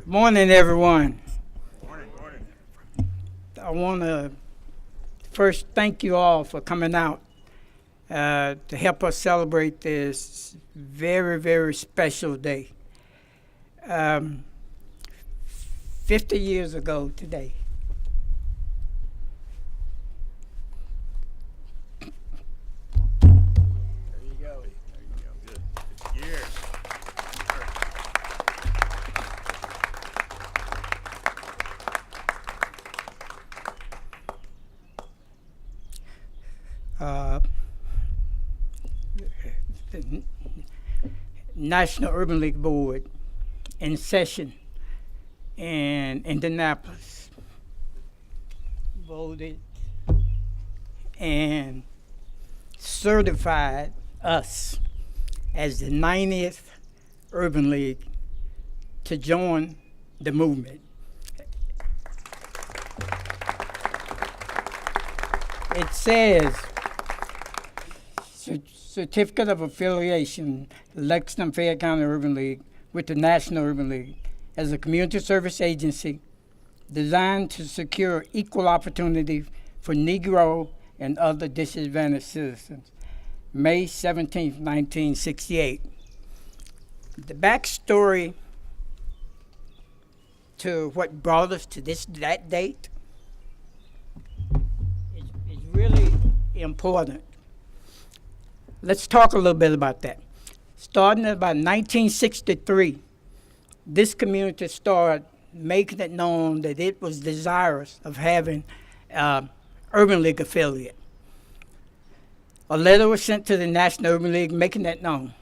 Morning, everyone. Morning, morning. I want to first thank you all for coming out to help us celebrate this very, very special day. Um, 50 years ago today, There you go. There you go. Good. 50 years. uh, the National Urban League Board in session in Indianapolis voted and certified us as the 90th Urban League to join the movement. It says Certificate of Affiliation, Lexington Fayette County Urban League with the National Urban League as a community service agency designed to secure equal opportunity for Negro and other disadvantaged citizens. May 17, 1968. The backstory to what brought us to that date is really important. Let's talk a little bit about that. Starting about 1963, this community started making it known that it was desirous of having Urban League affiliate. A letter was sent to the National Urban League making that known.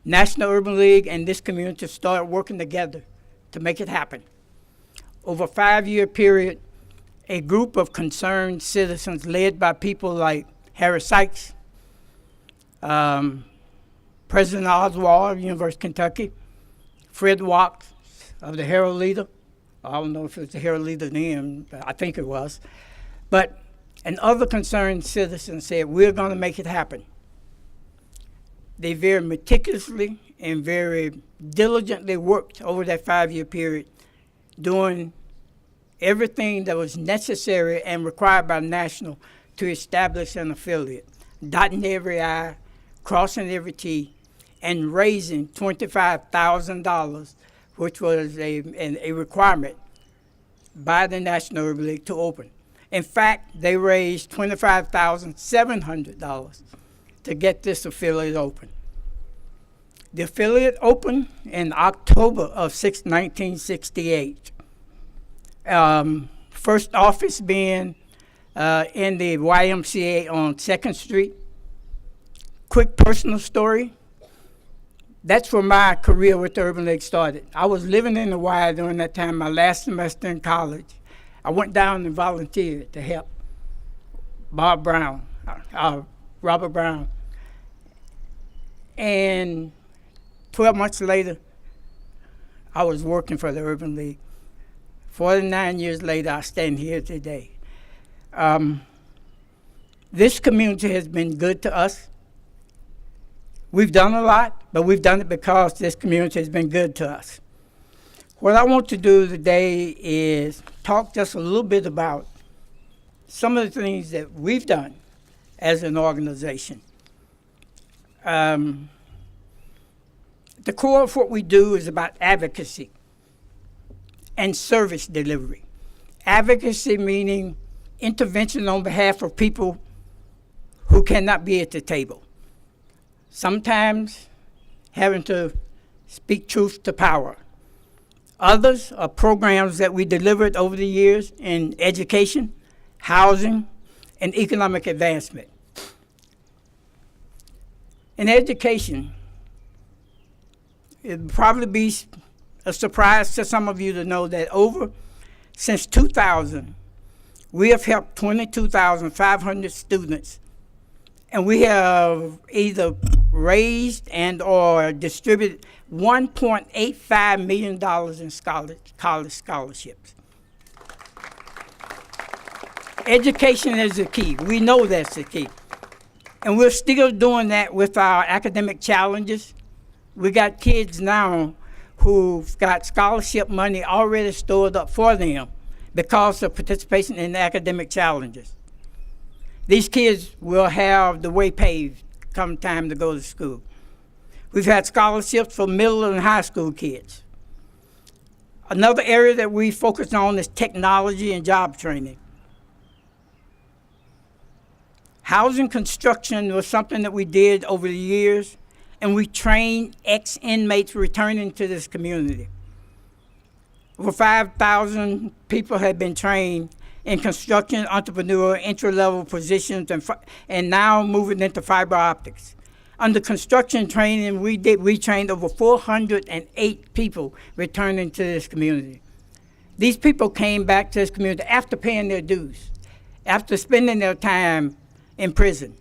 National Urban League and this community started working together to make it happen. Over a 5-year period, a group of concerned citizens led by people like Harry Sykes, President Oswald of University of Kentucky, Fred Watts of the Herald Leader. I don't know if it was the Herald Leader then, but I think it was. And other concerned citizens said, we're going to make it happen. They very meticulously and very diligently worked over that 5-year period, doing everything that was necessary and required by National to establish an affiliate, dotting every I, crossing every T, and raising $25,000, which was a requirement by the National Urban League to open. In fact, they raised $25,700 to get this affiliate open. The affiliate opened in October of 1968. First office being in the YMCA on 2nd Street. Quick personal story. That's where my career with the Urban League started. I was living in the Y during that time, my last semester in college. I went down and volunteered to help Robert Brown. And 12 months later, I was working for the Urban League. 49 years later, I stand here today. This community has been good to us. We've done a lot, but we've done it because this community has been good to us. What I want to do today is talk just a little bit about some of the things that we've done as an organization. The core of what we do is about advocacy and service delivery. Advocacy meaning intervention on behalf of people who cannot be at the table. Sometimes having to speak truth to power. Others are programs that we delivered over the years in education, housing, and economic advancement. In education, it would probably be a surprise to some of you to know that since 2000, we have helped 22,500 students, and we have either raised and or distributed $1.85 million in college scholarships. Education is the key. We know that's the key. And we're still doing that with our academic challenges. We got kids now who've got scholarship money already stored up for them because of participation in the academic challenges. These kids will have the way paved come time to go to school. We've had scholarships for middle and high school kids. Another area that we focus on is technology and job training. Housing construction was something that we did over the years, and we trained ex-inmates returning to this community. Over 5,000 people have been trained in construction, entrepreneur, entry-level positions, and now moving into fiber optics. Under construction training, we trained over 408 people returning to this community. These people came back to this community after paying their dues, after spending their time in prison,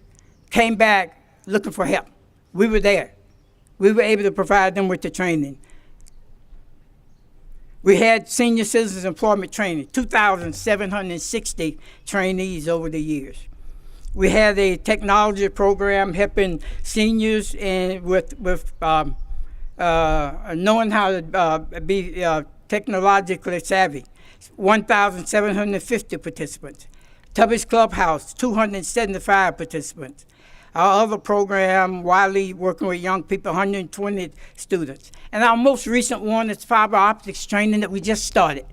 came back looking for help. We were there. We were able to provide them with the training. We had senior citizens employment training, 2,760 trainees over the years. We had a technology program helping seniors with knowing how to be technologically savvy, 1,750 participants. Tubby's Clubhouse, 275 participants. Our other program, Wiley, working with young people, 120 students. And our most recent one is fiber optics training that we just started.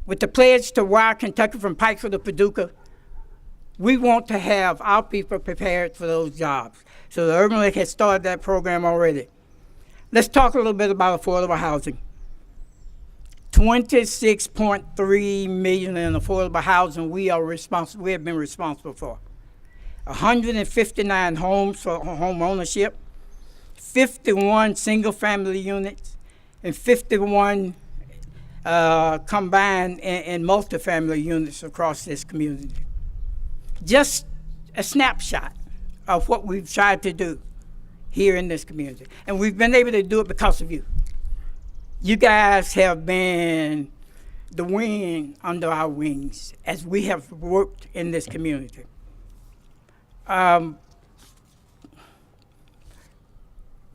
With the pledge to wire Kentucky from Pikesville to Paducah, we want to have our people prepared for those jobs. So the Urban League has started that program already. Let's talk a little bit about affordable housing. $26.3 million in affordable housing we have been responsible for. 159 homes for home ownership, 51 single-family units, and 51 combined and multifamily units across this community. Just a snapshot of what we've tried to do here in this community. And we've been able to do it because of you. You guys have been the wind under our wings as we have worked in this community.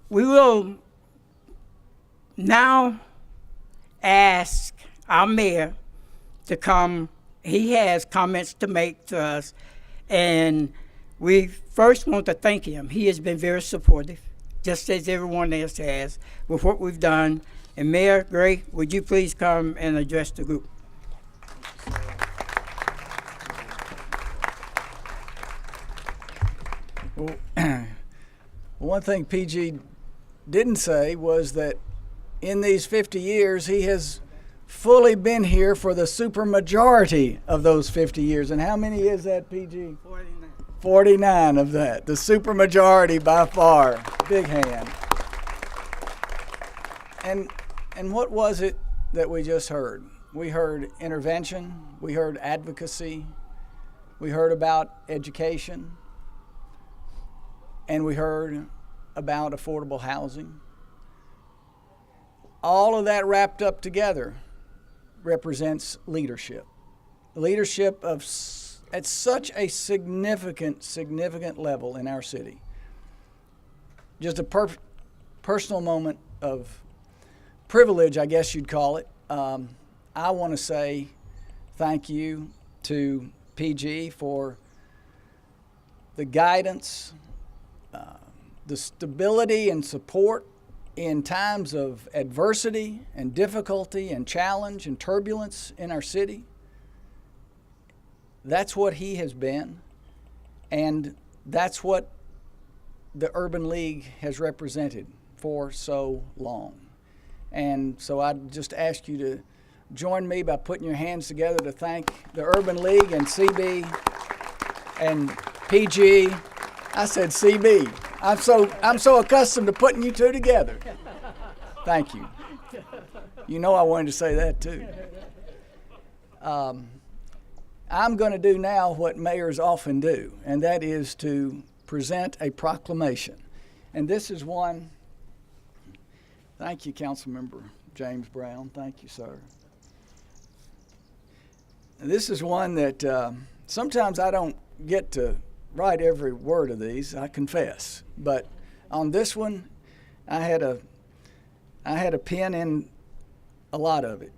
We will now ask our mayor to come. He has comments to make to us, and we first want to thank him. He has been very supportive, just as everyone else has, with what we've done. And Mayor Gray, would you please come and address the group? Well, one thing PG didn't say was that in these 50 years, he has fully been here for the supermajority of those 50 years. And how many is that, PG? 49. 49 of that. The supermajority by far. Big hand. And what was it that we just heard? We heard intervention. We heard advocacy. We heard about education. And we heard about affordable housing. All of that wrapped up together represents leadership. Leadership at such a significant level in our city. Just a personal moment of privilege, I guess you'd call it. I want to say thank you to PG for the guidance, the stability and support in times of adversity and difficulty and challenge and turbulence in our city. That's what he has been, and that's what the Urban League has represented for so long. And so I just ask you to join me by putting your hands together to thank the Urban League and CB and PG. I said CB. I'm so accustomed to putting you two together. Thank you. You know I wanted to say that too. I'm going to do now what mayors often do, and that is to present a proclamation. And this is one. Thank you, Councilmember James Brown. Thank you, sir. And this is one that sometimes I don't get to write every word of these, I confess. But on this one, I had a pen in a lot of it.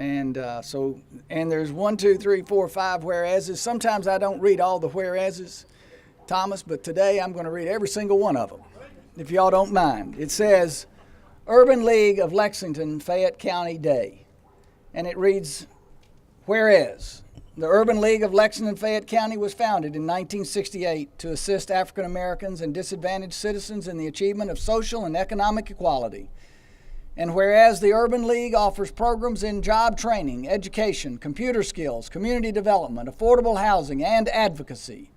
And and there's 1, 2, 3, 4, 5 whereases. Sometimes I don't read all the whereases, Thomas, but today I'm going to read every single one of them, if y'all don't mind. It says, Urban League of Lexington, Fayette County Day. And it reads, whereas the Urban League of Lexington, Fayette County was founded in 1968 to assist African Americans and disadvantaged citizens in the achievement of social and economic equality. And whereas the Urban League offers programs in job training, education, computer skills, community development, affordable housing, and advocacy.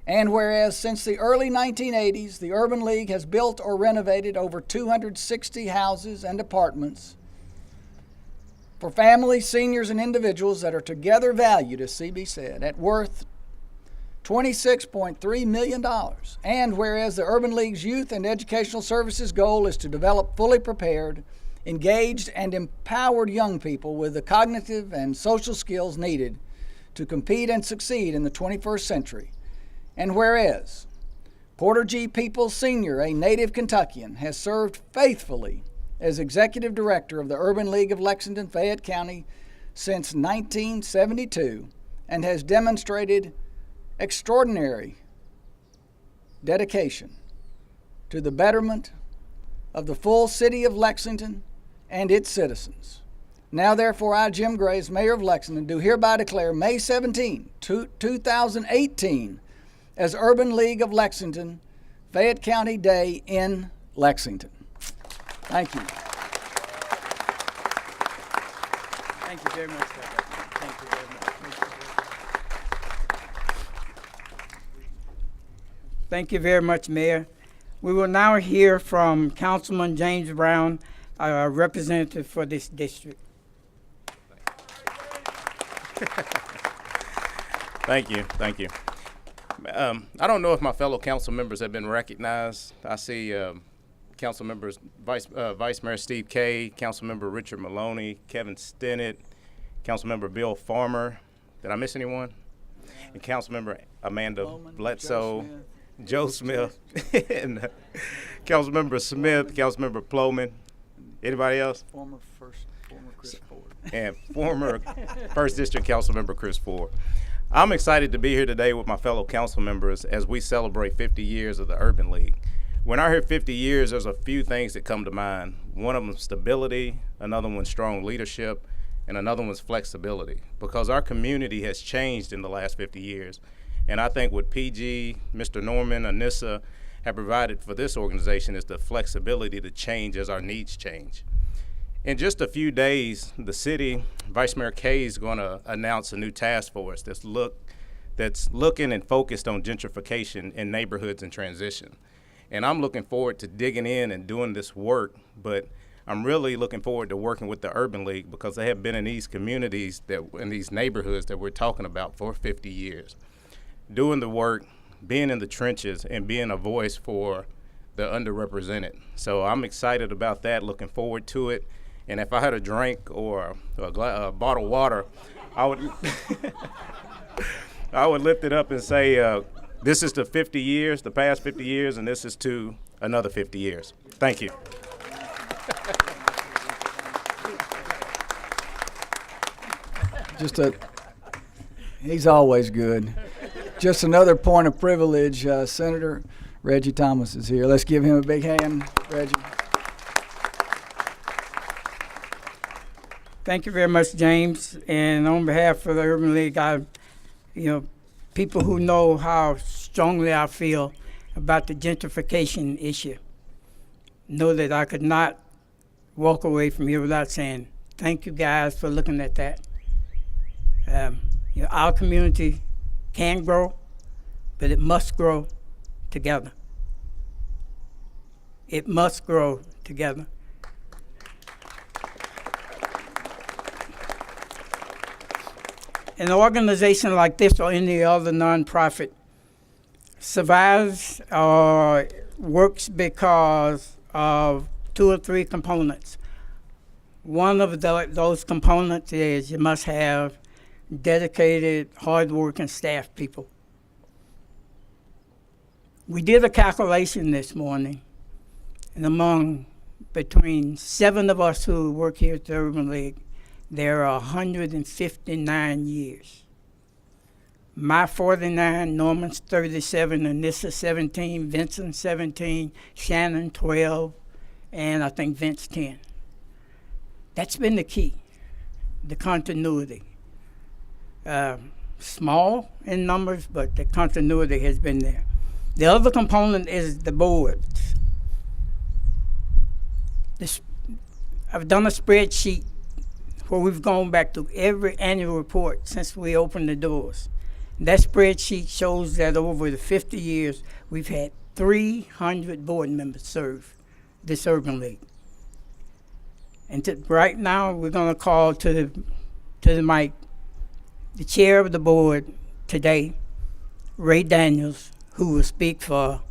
And whereas since the early 1980s, the Urban League has built or renovated over 260 houses and apartments for families, seniors, and individuals that are together valued, as CB said, at worth $26.3 million. And whereas the Urban League's youth and educational services goal is to develop fully prepared, engaged, and empowered young people with the cognitive and social skills needed to compete and succeed in the 21st century. And whereas Porter G. Peoples Sr., a native Kentuckian, has served faithfully as executive director of the Urban League of Lexington, Fayette County since 1972 and has demonstrated extraordinary dedication to the betterment of the full city of Lexington and its citizens. Now, therefore, I, Jim Graves, Mayor of Lexington, do hereby declare May 17, 2018 as Urban League of Lexington, Fayette County Day in Lexington. Thank you. Thank you very much, sir. Thank you very much. Thank you very much, Mayor. We will now hear from Councilman James Brown, our representative for this district. Thank you. I don't know if my fellow council members have been recognized. I see council members, Vice Mayor Steve Kay, Council Member Richard Maloney, Kevin Stinnett, Council Member Bill Farmer. Did I miss anyone? And Council Member Amanda Bledsoe, Joe Smith, and Council Member Smith, Council Member Plowman. Anybody else? Former Chris Ford. And former First District Council Member Chris Ford. I'm excited to be here today with my fellow council members as we celebrate 50 years of the Urban League. When I hear 50 years, there's a few things that come to mind. One of them is stability, another one's strong leadership, and another one's flexibility, because our community has changed in the last 50 years. And I think what PG, Mr. Norman, Anissa have provided for this organization is the flexibility to change as our needs change. In just a few days, the city, Vice Mayor Kay is going to announce a new task force that's looking and focused on gentrification in neighborhoods in transition. And I'm looking forward to digging in and doing this work, but I'm really looking forward to working with the Urban League because they have been in these communities, in these neighborhoods that we're talking about for 50 years. Doing the work, being in the trenches, and being a voice for the underrepresented. So I'm excited about that, looking forward to it. And if I had a drink or a bottle of water, I would I would lift it up and say, this is to 50 years, the past 50 years, and this is to another 50 years. Thank you. He's always good. Just another point of privilege, Senator Reggie Thomas is here. Let's give him a big hand, Reggie. Thank you very much, James. And on behalf of the Urban League, people who know how strongly I feel about the gentrification issue know that I could not walk away from here without saying thank you guys for looking at that. Our community can grow, but it must grow together. It must grow together. An organization like this or any other nonprofit survives or works because of 2 or 3 components. One of those components is you must have dedicated, hard-working staff people. We did a calculation this morning, And among between 7 of us who work here at the Urban League, there are 159 years. My 49, Norman's 37, Anissa 17, Vincent 17, Shannon 12, and I think Vince 10. That's been the key, the continuity. Small in numbers, but the continuity has been there. The other component is the boards. I've done a spreadsheet where we've gone back to every annual report since we opened the doors. That spreadsheet shows that over the 50 years, we've had 300 board members serve this Urban League. And right now, we're going to call to the mic the chair of the board today, Ray Daniels, who will speak for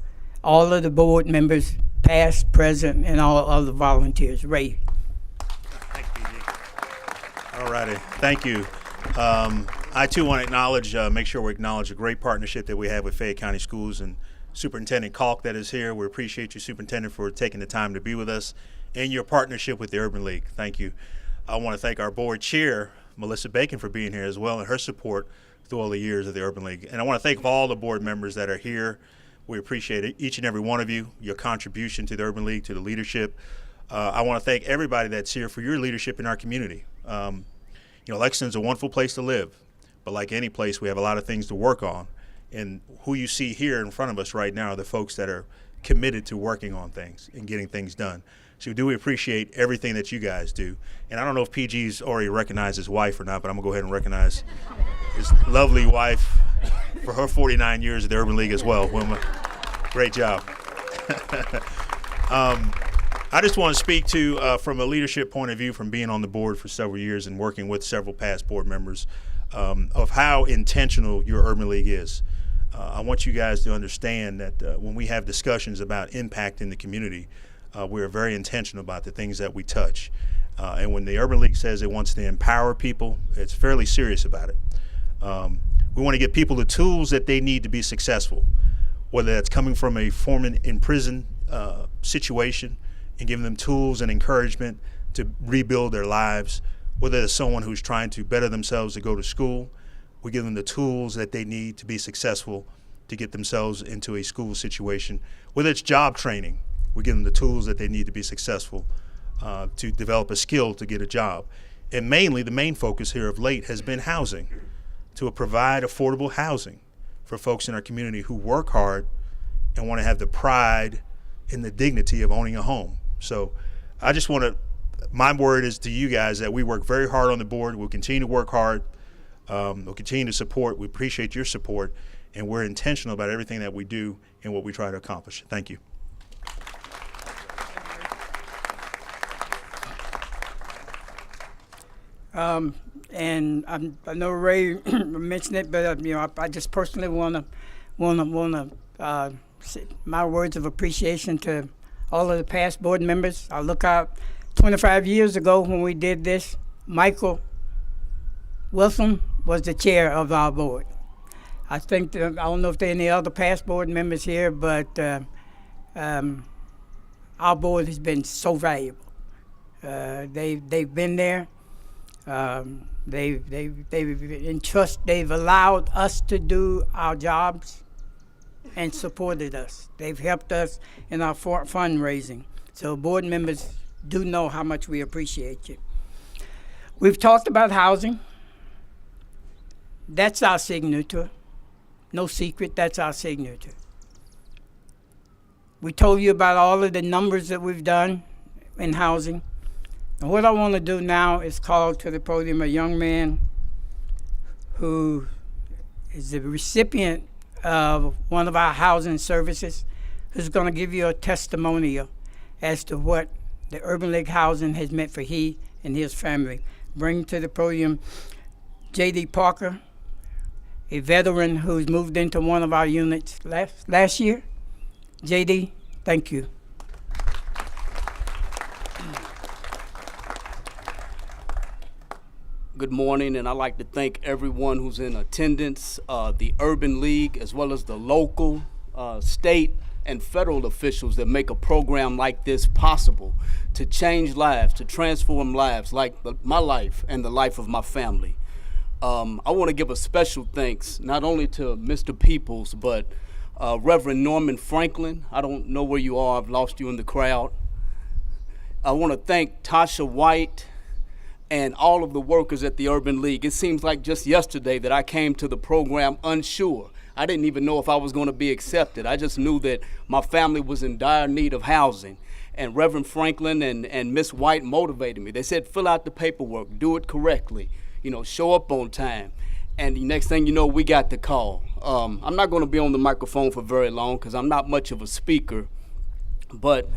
all of the board members, past, present, and all other volunteers. Ray. Thank you, PG. All righty. Thank you. I, too, want to acknowledge, make sure we acknowledge a great partnership that we have with Fayette County Schools and Superintendent Kalk that is here. We appreciate you, Superintendent, for taking the time to be with us and your partnership with the Urban League. Thank you. I want to thank our board chair, Melissa Bacon, for being here as well and her support through all the years of the Urban League. And I want to thank all the board members that are here. We appreciate it, each and every one of you, your contribution to the Urban League, to the leadership. I want to thank everybody that's here for your leadership in our community. Lexington's a wonderful place to live, but like any place, we have a lot of things to work on. And who you see here in front of us right now are the folks that are committed to working on things and getting things done. So we appreciate everything that you guys do. And I don't know if PG's already recognized his wife or not, but I'm going to go ahead and recognize his lovely wife for her 49 years at the Urban League as well. Wilma, great job. I just want to speak to, from a leadership point of view, from being on the board for several years and working with several past board members, of how intentional your Urban League is. I want you guys to understand that when we have discussions about impact in the community, we're very intentional about the things that we touch. And when the Urban League says it wants to empower people, it's fairly serious about it. We want to give people the tools that they need to be successful, whether that's coming from a former in prison situation and giving them tools and encouragement to rebuild their lives, whether it's someone who's trying to better themselves to go to school. We give them the tools that they need to be successful to get themselves into a school situation, whether it's job training. We give them the tools that they need to be successful to develop a skill to get a job. And mainly, the main focus here of late has been housing, to provide affordable housing for folks in our community who work hard and want to have the pride and the dignity of owning a home. So I just want to, my word is to you guys that we work very hard on the board. We'll continue to work hard. We'll continue to support. We appreciate your support, and we're intentional about everything that we do and what we try to accomplish. Thank you. And I know Ray mentioned it, but I just personally want to my words of appreciation to all of the past board members. I look out 25 years ago when we did this. Michael Wilson was the chair of our board. I think I don't know if there are any other past board members here, but our board has been so valuable. They've been there. They've allowed us to do our jobs and supported us. They've helped us in our fundraising. So board members do know how much we appreciate you. We've talked about housing. That's our signature. No secret, that's our signature. We told you about all of the numbers that we've done in housing. And what I want to do now is call to the podium a young man who is the recipient of one of our housing services, who's going to give you a testimonial as to what the Urban League housing has meant for he and his family. Bring to the podium J.D. Parker, a veteran who's moved into one of our units last year. J.D., thank you. Good morning, and I'd like to thank everyone who's in attendance, the Urban League, as well as the local, state, and federal officials that make a program like this possible to change lives, to transform lives like my life and the life of my family. I want to give a special thanks not only to Mr. Peoples, but Reverend Norman Franklin. I don't know where you are. I've lost you in the crowd. I want to thank Tasha White and all of the workers at the Urban League. It seems like just yesterday that I came to the program unsure. I didn't even know if I was going to be accepted. I just knew that my family was in dire need of housing. And Reverend Franklin and Miss White motivated me. They said, fill out the paperwork, do it correctly, show up on time. And the next thing you know, we got the call. I'm not going to be on the microphone for very long because I'm not much of a speaker, but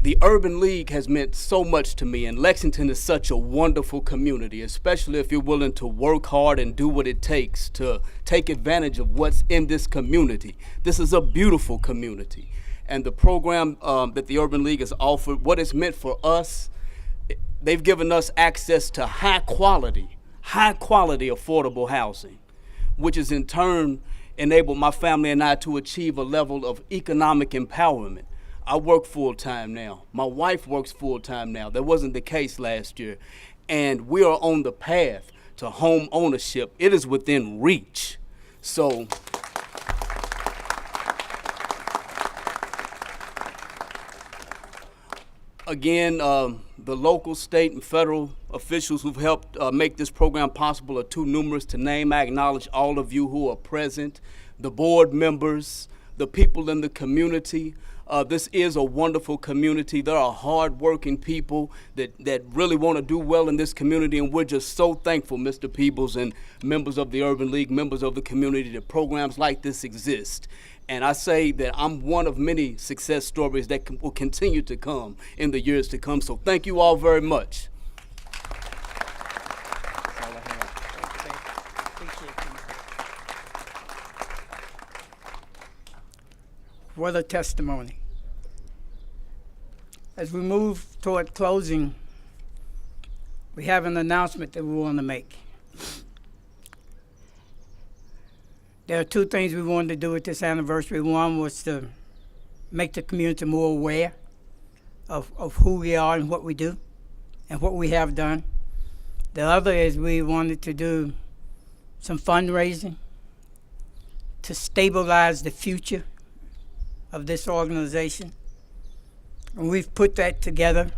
the Urban League has meant so much to me, and Lexington is such a wonderful community, especially if you're willing to work hard and do what it takes to take advantage of what's in this community. This is a beautiful community, and the program that the Urban League has offered, what it's meant for us, they've given us access to high quality affordable housing, which has in turn enabled my family and I to achieve a level of economic empowerment. I work full-time now. My wife works full-time now. That wasn't the case last year. And we are on the path to home ownership. It is within reach. So again, the local, state, and federal officials who've helped make this program possible are too numerous to name. I acknowledge all of you who are present, the board members, the people in the community. This is a wonderful community. There are hard-working people that really want to do well in this community, and we're just so thankful, Mr. Peebles and members of the Urban League, members of the community, that programs like this exist. And I say that I'm one of many success stories that will continue to come in the years to come. So thank you all very much. What a testimony. As we move toward closing, we have an announcement that we want to make. There are two things we wanted to do with this anniversary. One was to make the community more aware of who we are and what we do and what we have done. The other is we wanted to do some fundraising to stabilize the future of this organization. And we've put that together.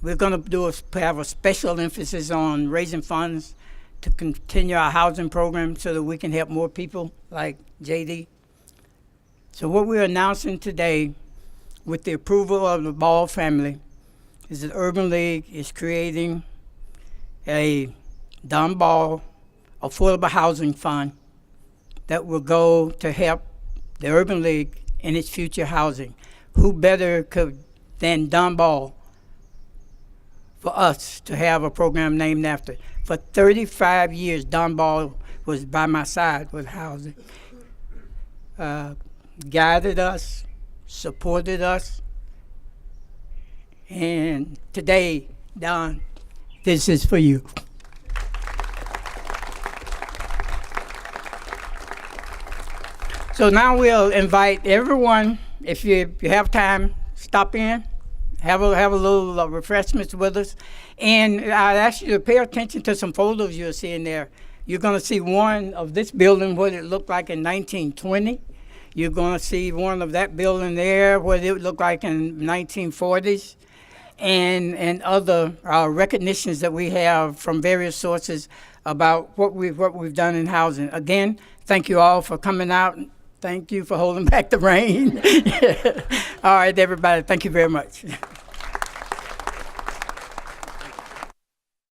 We're going to have a special emphasis on raising funds to continue our housing program so that we can help more people like JD. So what we're announcing today, with the approval of the Ball family, is that Urban League is creating a Don Ball Affordable Housing Fund that will go to help the Urban League in its future housing. Who better than Don Ball for us to have a program named after? For 35 years, Don Ball was by my side with housing, guided us, supported us, and today, Don, this is for you. So now we'll invite everyone, if you have time, stop in, have a little refreshments with us. And I'd ask you to pay attention to some photos you'll see in there. You're going to see one of this building, what it looked like in 1920. You're going to see one of that building there, what it looked like in 1940s. And other recognitions that we have from various sources about what we've done in housing. Again, thank you all for coming out. Thank you for holding back the rain. All right, everybody, thank you very much.